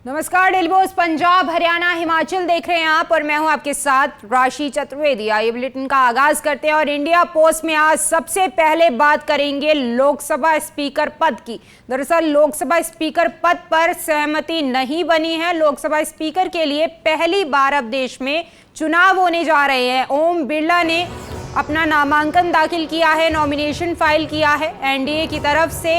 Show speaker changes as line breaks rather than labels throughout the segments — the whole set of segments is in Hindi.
नमस्कार, डेली पोस्ट पंजाब, हरियाणा, हिमाचल देख रहे हैं आप और मैं हूं आपके साथ राशि चतुर्वेदी। आइए बुलेटिन का आगाज करते हैं और इंडिया पोस्ट में आज सबसे पहले बात करेंगे लोकसभा स्पीकर पद की। दरअसल लोकसभा स्पीकर पद पर सहमति नहीं बनी है। लोकसभा स्पीकर के लिए पहली बार अब देश में चुनाव होने जा रहे हैं। ओम बिरला ने अपना नामांकन दाखिल किया है, नॉमिनेशन फाइल किया है। एनडीए की तरफ से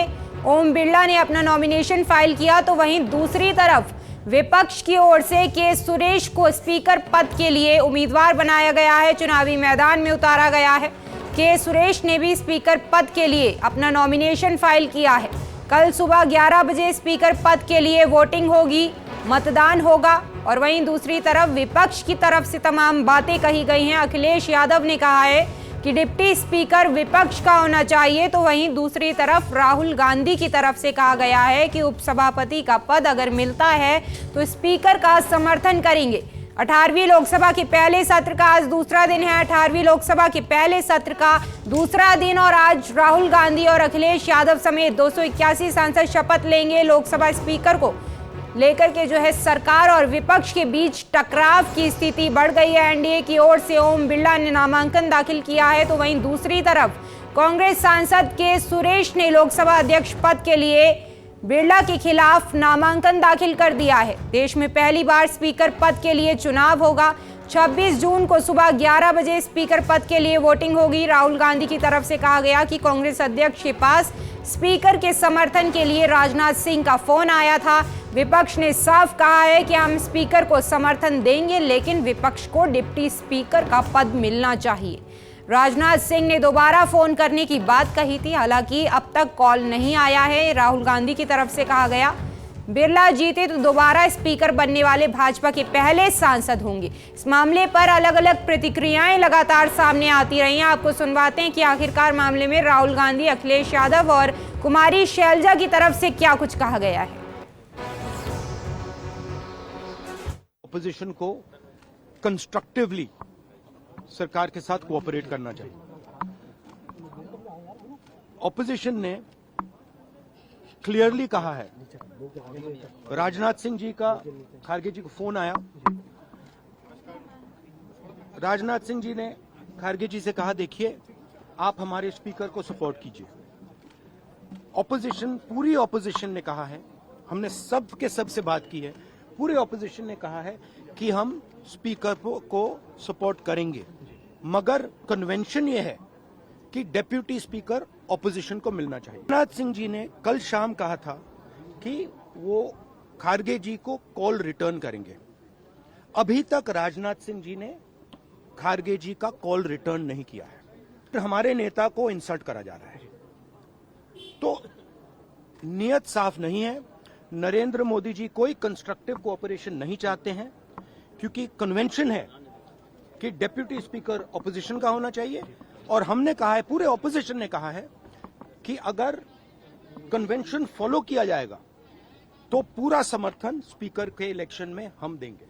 ओम बिरला ने अपना नॉमिनेशन फाइल किया, तो वहीं दूसरी तरफ विपक्ष की ओर से के सुरेश को स्पीकर पद के लिए उम्मीदवार बनाया गया है, चुनावी मैदान में उतारा गया है। के सुरेश ने भी स्पीकर पद के लिए अपना नॉमिनेशन फाइल किया है। कल सुबह 11 बजे स्पीकर पद के लिए वोटिंग होगी, मतदान होगा। और वहीं दूसरी तरफ विपक्ष की तरफ से तमाम बातें कही गई हैं। अखिलेश यादव ने कहा है कि डिप्टी स्पीकर विपक्ष का होना चाहिए, तो वहीं दूसरी तरफ राहुल गांधी की तरफ से कहा गया है कि उपसभापति का पद अगर मिलता है तो स्पीकर का समर्थन करेंगे। 18वीं लोकसभा के पहले सत्र का आज दूसरा दिन है। 18वीं लोकसभा के पहले सत्र का दूसरा दिन और आज राहुल गांधी और अखिलेश यादव समेत 281 सांसद शपथ लेंगे। लोकसभा स्पीकर को लेकर के जो है सरकार और विपक्ष के बीच टकराव की स्थिति बढ़ गई है। एनडीए की ओर से ओम बिरला ने नामांकन दाखिल किया है, तो वहीं दूसरी तरफ कांग्रेस सांसद के सुरेश ने लोकसभा अध्यक्ष पद के लिए बिरला के खिलाफ नामांकन दाखिल कर दिया है। देश में पहली बार स्पीकर पद के लिए चुनाव होगा। 26 जून को सुबह 11 बजे स्पीकर पद के लिए वोटिंग होगी। राहुल गांधी की तरफ से कहा गया कि कांग्रेस अध्यक्ष के पास स्पीकर के समर्थन के लिए राजनाथ सिंह का फोन आया था। विपक्ष ने साफ कहा है कि हम स्पीकर को समर्थन देंगे, लेकिन विपक्ष को डिप्टी स्पीकर का पद मिलना चाहिए। राजनाथ सिंह ने दोबारा फोन करने की बात कही थी, हालांकि अब तक कॉल नहीं आया है। राहुल गांधी की तरफ से कहा गया बिरला जीते तो दोबारा स्पीकर बनने वाले भाजपा के पहले सांसद होंगे। इस मामले पर अलग अलग प्रतिक्रियाएं लगातार सामने आती रही हैं। आपको सुनवाते हैं कि आखिरकार मामले में राहुल गांधी, अखिलेश यादव और कुमारी शैलजा की तरफ से क्या कुछ कहा गया है।
ऑपोजिशन को कंस्ट्रक्टिवली सरकार के साथ कोऑपरेट करना चाहिए। ऑपोजिशन ने क्लियरली कहा है, राजनाथ सिंह जी का खारगे जी को फोन आया। राजनाथ सिंह जी ने खारगे जी से कहा, देखिए आप हमारे स्पीकर को सपोर्ट कीजिए। ऑपोजिशन, पूरी ऑपोजिशन ने कहा है, हमने सब के सब से बात की है, पूरे ऑपोजिशन ने कहा है कि हम स्पीकर को सपोर्ट करेंगे, मगर कन्वेंशन ये है कि डेप्यूटी स्पीकर ऑपोजिशन को मिलना चाहिए। राजनाथ सिंह जी ने कल शाम कहा था कि वो खारगे जी को कॉल रिटर्न करेंगे। अभी तक राजनाथ सिंह जी ने खारगे जी का कॉल रिटर्न नहीं किया है। हमारे नेता को इंसल्ट करा जा रहा है, तो नियत साफ नहीं है। नरेंद्र मोदी जी कोई कंस्ट्रक्टिव कोऑपरेशन नहीं चाहते हैं, क्योंकि कन्वेंशन है कि डेप्यूटी स्पीकर ऑपोजिशन का होना चाहिए। और हमने कहा है, पूरे ऑपोजिशन ने कहा है कि अगर कन्वेंशन फॉलो किया जाएगा तो पूरा समर्थन स्पीकर के इलेक्शन में हम देंगे।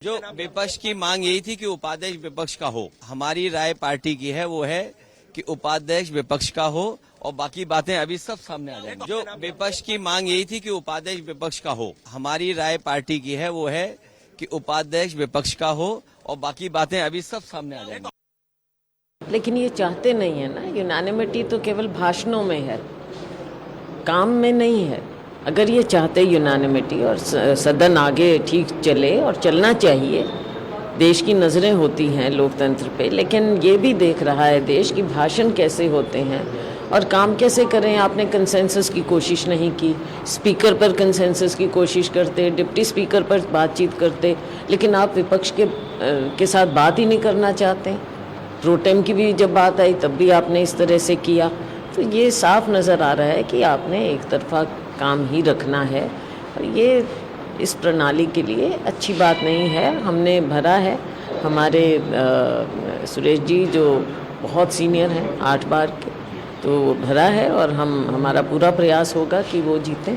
जो विपक्ष की मांग यही थी कि उपाध्यक्ष विपक्ष का हो। हमारी राय पार्टी की है, वो है कि उपाध्यक्ष विपक्ष का हो और बाकी बातें अभी सब सामने आ जाएंगी। जो विपक्ष की मांग यही थी कि उपाध्यक्ष विपक्ष का हो। हमारी राय पार्टी की है, वो है कि उपाध्यक्ष विपक्ष का हो और बाकी बातें अभी सब सामने आ जाएंगी।
लेकिन ये चाहते नहीं है ना। यूनानिमिटी तो केवल भाषणों में है, काम में नहीं है। अगर ये चाहते यूनानिमिटी और सदन आगे ठीक चले, और चलना चाहिए, देश की नज़रें होती हैं लोकतंत्र पे, लेकिन ये भी देख रहा है देश की भाषण कैसे होते हैं और काम कैसे करें। आपने कंसेंसस की कोशिश नहीं की, स्पीकर पर कंसेंसस की कोशिश करते, डिप्टी स्पीकर पर बातचीत करते, लेकिन आप विपक्ष के साथ बात ही नहीं करना चाहते। प्रोटेम की भी जब बात आई तब भी आपने इस तरह से किया। तो ये साफ नज़र आ रहा है कि आपने एक तरफा काम ही रखना है, और ये इस प्रणाली के लिए अच्छी बात नहीं है। हमने भरा है, हमारे सुरेश जी जो बहुत सीनियर हैं, 8 बार के, तो भरा है, और हमारा पूरा प्रयास होगा कि वो जीतें।